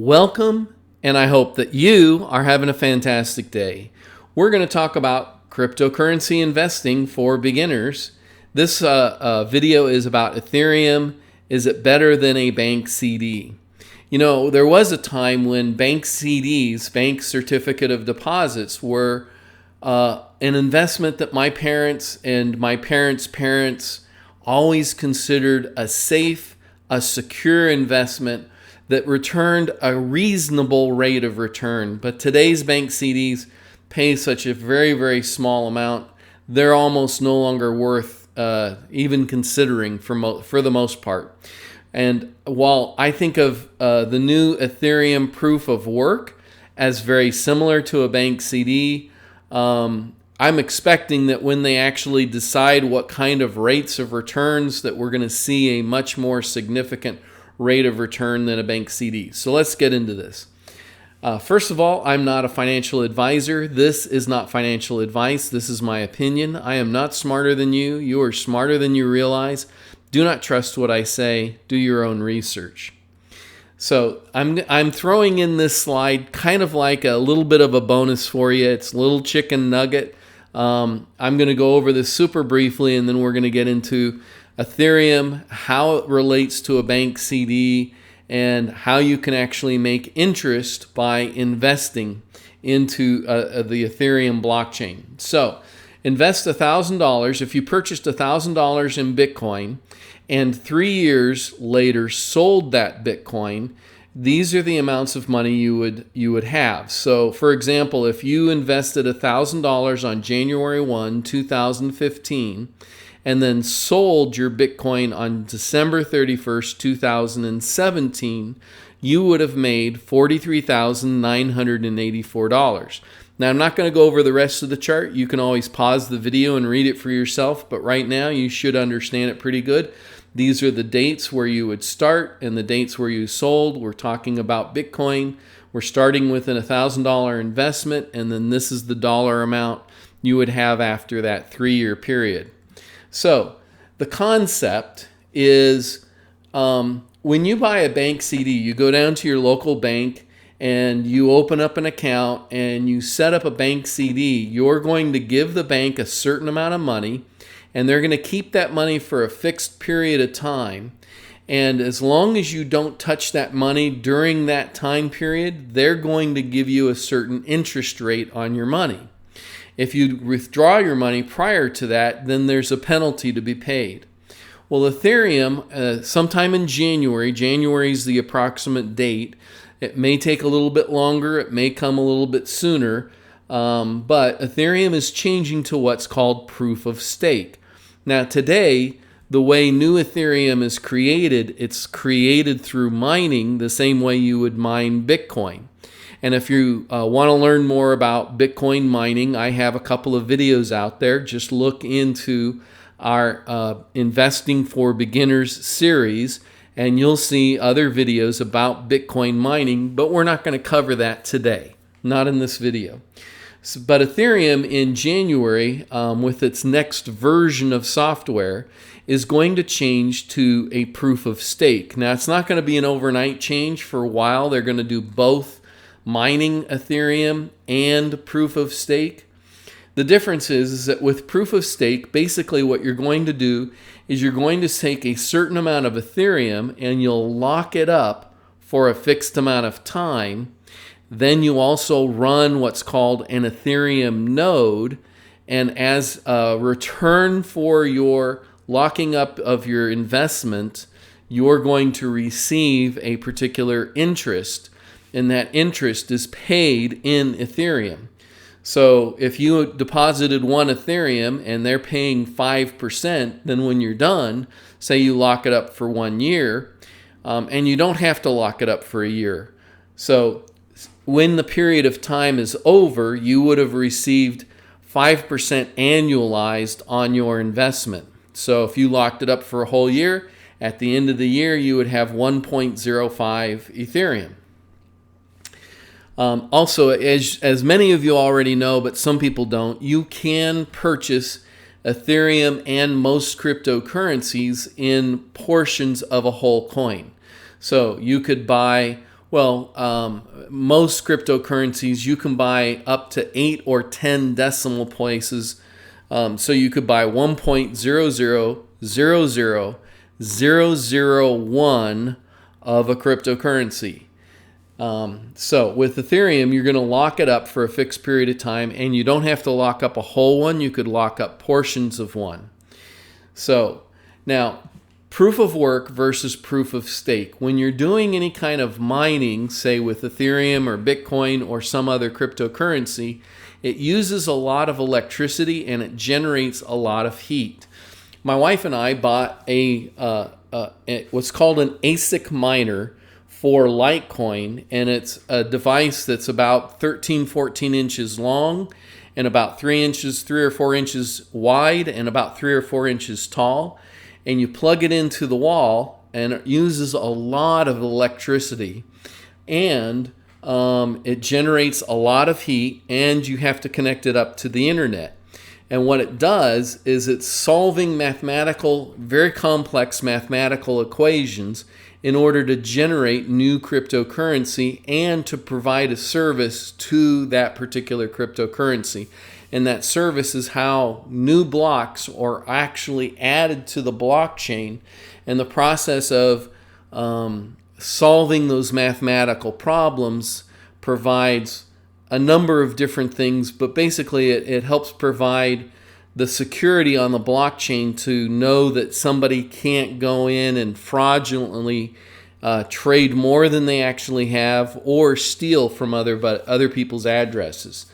Welcome, and I hope that you are having a fantastic day. We're going to talk about cryptocurrency investing for beginners. This video is about Ethereum. Is it better than a bank CD? You know, there was a time when bank CDs, bank certificate of deposits, were an investment that my parents and my parents' parents always considered a safe, a secure investment that returned a reasonable rate of return. But today's bank CDs pay such a very, very small amount, they're almost no longer worth even considering for the most part. And while I think of the new Ethereum proof of work as very similar to a bank CD, I'm expecting that when they actually decide what kind of rates of returns, that we're going to see a much more significant rate of return than a bank CD. So let's get into this. First of all, I'm not a financial advisor. This is not financial advice. This is my opinion. I am not smarter than you. You are smarter than you realize. Do not trust what I say. Do your own research. So I'm throwing in this slide kind of like a little bit of a bonus for you. It's a little chicken nugget. I'm going to go over this super briefly, and then we're going to get into Ethereum, how it relates to a bank CD, and how you can actually make interest by investing into the Ethereum blockchain. So invest $1,000. If you purchased $1,000 in Bitcoin and 3 years later sold that Bitcoin, these are the amounts of money you would have. So for example, if you invested $1,000 on January 1, 2015, and then sold your Bitcoin on December 31st, 2017, you would have made $43,984. Now, I'm not going to go over the rest of the chart. You can always pause the video and read it for yourself, but right now you should understand it pretty good. These are the dates where you would start and the dates where you sold. We're talking about Bitcoin. We're starting with an $1,000 investment, and then this is the dollar amount you would have after that 3-year period. So the concept is when you buy a bank CD, you go down to your local bank and you open up an account and you set up a bank CD. You're going to give the bank a certain amount of money, and they're going to keep that money for a fixed period of time. And as long as you don't touch that money during that time period, they're going to give you a certain interest rate on your money. If you withdraw your money prior to that, then there's a penalty to be paid. Well, Ethereum, sometime in January is the approximate date. It may take a little bit longer. It may come a little bit sooner. But Ethereum is changing to what's called proof of stake. Now, today, the way new Ethereum is created, it's created through mining the same way you would mine Bitcoin. And if you want to learn more about Bitcoin mining, I have a couple of videos out there. Just look into our Investing for Beginners series, and you'll see other videos about Bitcoin mining, but we're not going to cover that today, not in this video. But Ethereum in January, with its next version of software, is going to change to a proof of stake. Now, it's not going to be an overnight change. For a while, they're going to do both mining Ethereum and proof of stake. The difference is that with proof of stake, basically what you're going to do is you're going to take a certain amount of Ethereum and you'll lock it up for a fixed amount of time. Then you also run what's called an Ethereum node, and as a return for your locking up of your investment, you're going to receive a particular interest, and that interest is paid in Ethereum. So if you deposited 1 Ethereum and they're paying 5%, then when you're done, say you lock it up for 1 year, and you don't have to lock it up for a year. So when the period of time is over, you would have received 5% annualized on your investment. So if you locked it up for a whole year, at the end of the year, you would have 1.05 Ethereum. Also, as many of you already know, but some people don't, you can purchase Ethereum and most cryptocurrencies in portions of a whole coin. So you could buy Well, most cryptocurrencies you can buy up to 8 or 10 decimal places. So you could buy 1.0000001 of a cryptocurrency. So with Ethereum, you're going to lock it up for a fixed period of time, and you don't have to lock up a whole one. You could lock up portions of one. So now, proof of work versus proof of stake. When you're doing any kind of mining, say with Ethereum or Bitcoin or some other cryptocurrency, it uses a lot of electricity and it generates a lot of heat. My wife and I bought what's called an ASIC miner for Litecoin, and it's a device that's about 13, 14 inches long and about 3 or 4 inches wide and about 3 or 4 inches tall. And you plug it into the wall, and it uses a lot of electricity, and it generates a lot of heat, and you have to connect it up to the internet. And what it does is it's solving very complex mathematical equations in order to generate new cryptocurrency and to provide a service to that particular cryptocurrency. And that service is how new blocks are actually added to the blockchain. And the process of solving those mathematical problems provides a number of different things, but basically it helps provide the security on the blockchain to know that somebody can't go in and fraudulently trade more than they actually have or steal from other people's addresses.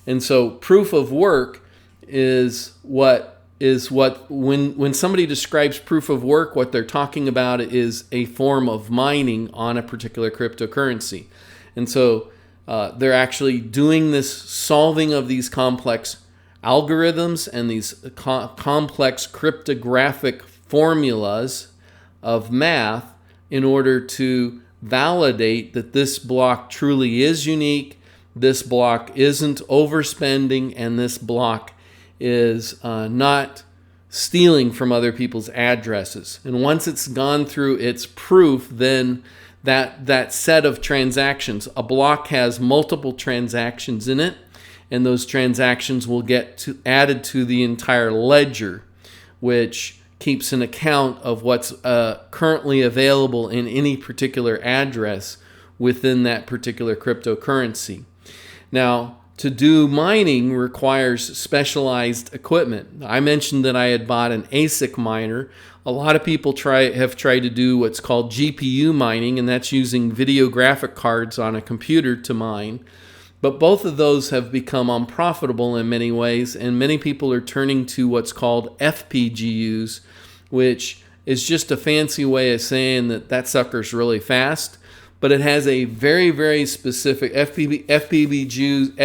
And so proof of work is when somebody describes proof of work, what they're talking about is a form of mining on a particular cryptocurrency. And so they're actually doing this solving of these complex algorithms and these complex cryptographic formulas of math in order to validate that this block truly is unique, this block isn't overspending, and this block is not stealing from other people's addresses. And once it's gone through its proof, then that set of transactions, a block has multiple transactions in it, and those transactions will get added to the entire ledger, which keeps an account of what's currently available in any particular address within that particular cryptocurrency. Now, to do mining requires specialized equipment. I mentioned that I had bought an ASIC miner. A lot of people have tried to do what's called GPU mining, and that's using video graphic cards on a computer to mine. But both of those have become unprofitable in many ways, and many people are turning to what's called FPGUs, which is just a fancy way of saying that sucker's really fast. But it has a very, very specific FPGUs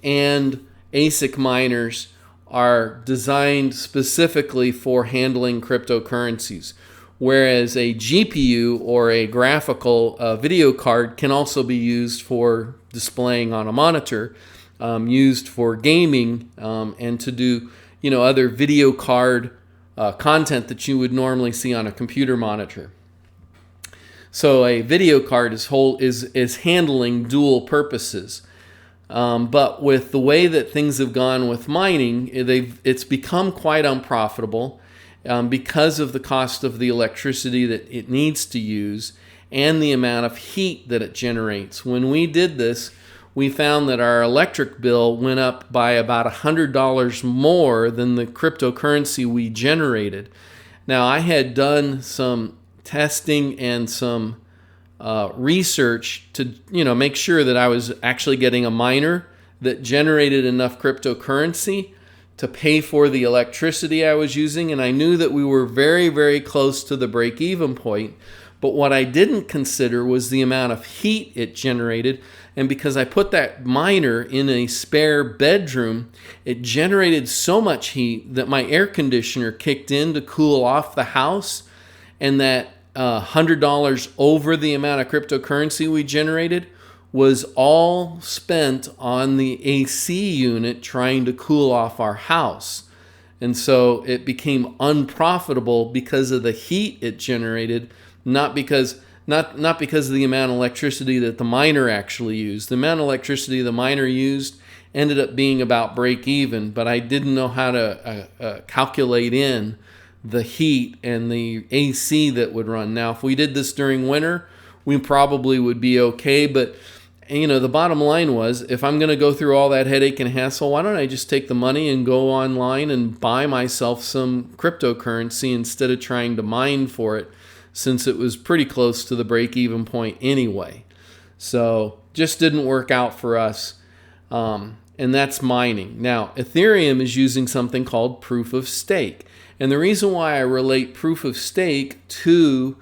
and ASIC miners are designed specifically for handling cryptocurrencies, whereas a GPU or a graphical video card can also be used for displaying on a monitor, used for gaming, and to do other video card content that you would normally see on a computer monitor. So a video card is handling dual purposes. But with the way that things have gone with mining, it's become quite unprofitable because of the cost of the electricity that it needs to use and the amount of heat that it generates. When we did this, we found that our electric bill went up by about $100 more than the cryptocurrency we generated. Now, I had done some testing and some research to make sure that I was actually getting a miner that generated enough cryptocurrency to pay for the electricity I was using, and I knew that we were very, very close to the break-even point. But what I didn't consider was the amount of heat it generated, and because I put that miner in a spare bedroom, it generated so much heat that my air conditioner kicked in to cool off the house, and that $100 over the amount of cryptocurrency we generated was all spent on the AC unit trying to cool off our house. And so it became unprofitable because of the heat it generated, not because not because of the amount of electricity that the miner actually used. The amount of electricity the miner used ended up being about break even, but I didn't know how to calculate in the heat and the AC that would run. Now, if we did this during winter, we probably would be okay, but the bottom line was, if I'm going to go through all that headache and hassle, why don't I just take the money and go online and buy myself some cryptocurrency instead of trying to mine for it, since it was pretty close to the break-even point anyway. So just didn't work out for us, and that's mining. Now, Ethereum is using something called proof of stake. And the reason why I relate proof of stake to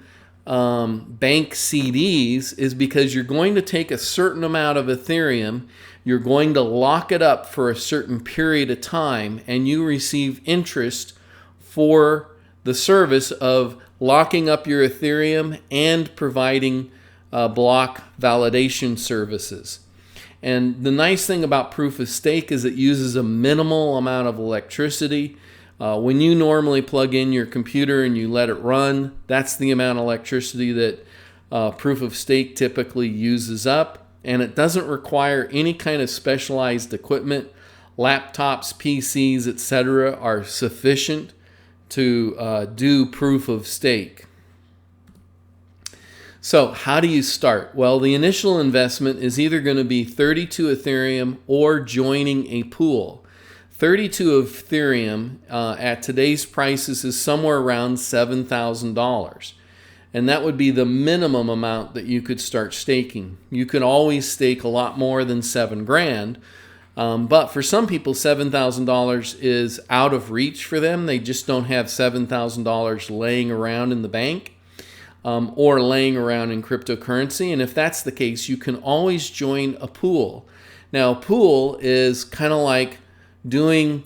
bank CDs is because you're going to take a certain amount of Ethereum, you're going to lock it up for a certain period of time, and you receive interest for the service of locking up your Ethereum and providing block validation services. And the nice thing about proof of stake is it uses a minimal amount of electricity. When you normally plug in your computer and you let it run, that's the amount of electricity that proof of stake typically uses up. And it doesn't require any kind of specialized equipment. Laptops, PCs, etc. are sufficient to do proof of stake. So how do you start? Well, the initial investment is either going to be 32 Ethereum or joining a pool. 32 of Ethereum at today's prices is somewhere around $7,000. And that would be the minimum amount that you could start staking. You could always stake a lot more than $7,000. But for some people, $7,000 is out of reach for them. They just don't have $7,000 laying around in the bank or laying around in cryptocurrency. And if that's the case, you can always join a pool. Now, a pool is kind of like doing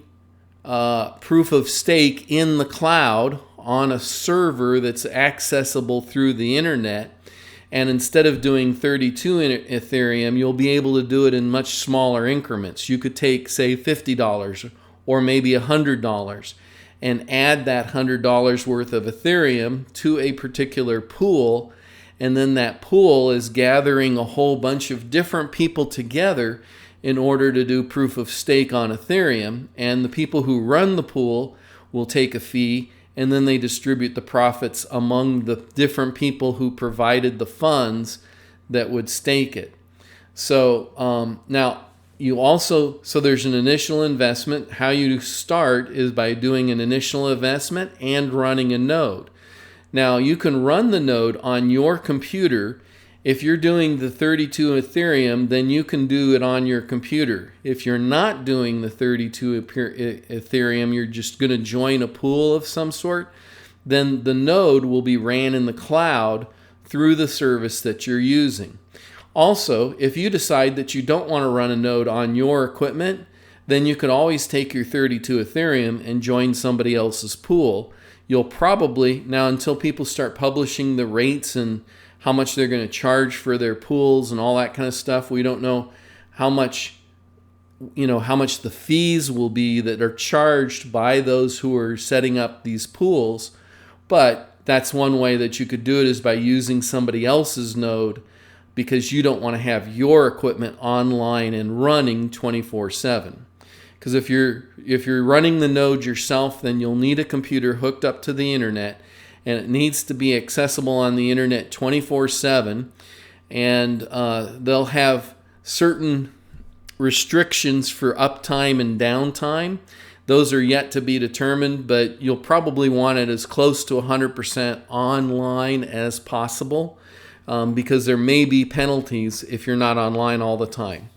proof of stake in the cloud on a server that's accessible through the internet. And instead of doing 32 in Ethereum, you'll be able to do it in much smaller increments. You could take, say, $50 or maybe $100 and add that $100 worth of Ethereum to a particular pool. And then that pool is gathering a whole bunch of different people together in order to do proof of stake on Ethereum. And the people who run the pool will take a fee, and then they distribute the profits among the different people who provided the funds that would stake it. So now so there's an initial investment. How you start is by doing an initial investment and running a node. Now you can run the node on your computer. If you're doing the 32 Ethereum, then you can do it on your computer. If you're not doing the 32 Ethereum, you're just going to join a pool of some sort, then the node will be ran in the cloud through the service that you're using. Also, if you decide that you don't want to run a node on your equipment, then you can always take your 32 Ethereum and join somebody else's pool. You'll probably, now until people start publishing the rates and how much they're going to charge for their pools and all that kind of stuff, we don't know how much the fees will be that are charged by those who are setting up these pools. But that's one way that you could do it, is by using somebody else's node, because you don't want to have your equipment online and running 24/7. Because if you're running the node yourself, then you'll need a computer hooked up to the internet, and it needs to be accessible on the internet 24/7. And they'll have certain restrictions for uptime and downtime. Those are yet to be determined, but you'll probably want it as close to 100% online as possible, because there may be penalties if you're not online all the time.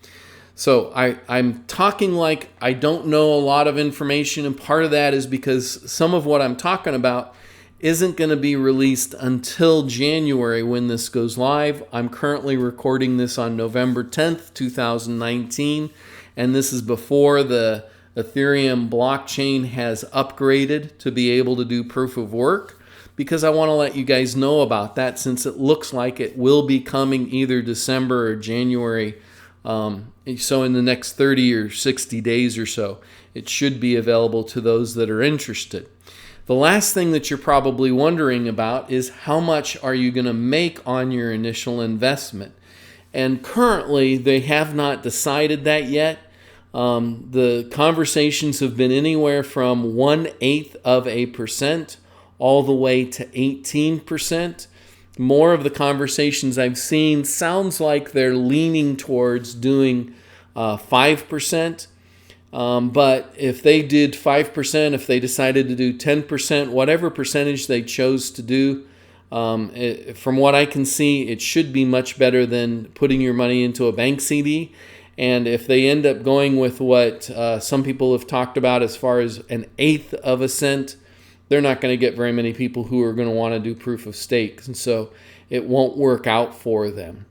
So I'm talking like I don't know a lot of information, and part of that is because some of what I'm talking about isn't going to be released until January when this goes live. I'm currently recording this on November 10th, 2019, and this is before the Ethereum blockchain has upgraded to be able to do proof of work, because I want to let you guys know about that, since it looks like it will be coming either December or January. So in the next 30 or 60 days or so, it should be available to those that are interested. The last thing that you're probably wondering about is how much are you going to make on your initial investment? And currently, they have not decided that yet. The conversations have been anywhere from 1/8% all the way to 18%. More of the conversations I've seen sounds like they're leaning towards doing 5%. But if they did 5%, if they decided to do 10%, whatever percentage they chose to do, from what I can see, it should be much better than putting your money into a bank CD. And if they end up going with what some people have talked about as far as 1/8 of a cent, they're not going to get very many people who are going to want to do proof of stake. And so it won't work out for them.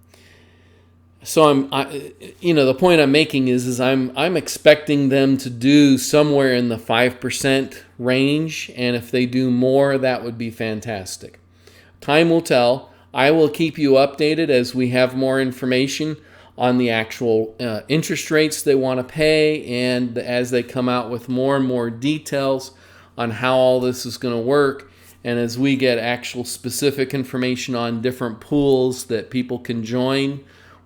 So the point I'm making is I'm expecting them to do somewhere in the 5% range, and if they do more, that would be fantastic. Time will tell. I will keep you updated as we have more information on the actual interest rates they want to pay, and as they come out with more and more details on how all this is going to work, and as we get actual specific information on different pools that people can join,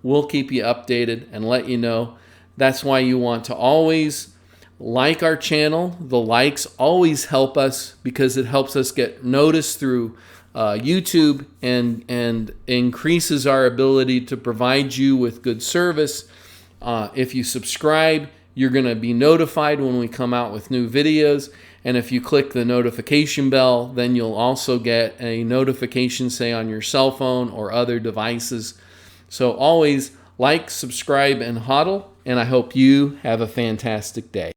we'll keep you updated and let you know. That's why you want to always like our channel. The likes always help us because it helps us get noticed through YouTube and increases our ability to provide you with good service. If you subscribe, you're going to be notified when we come out with new videos. And if you click the notification bell, then you'll also get a notification, say, on your cell phone or other devices. So always like, subscribe, and hodl, and I hope you have a fantastic day.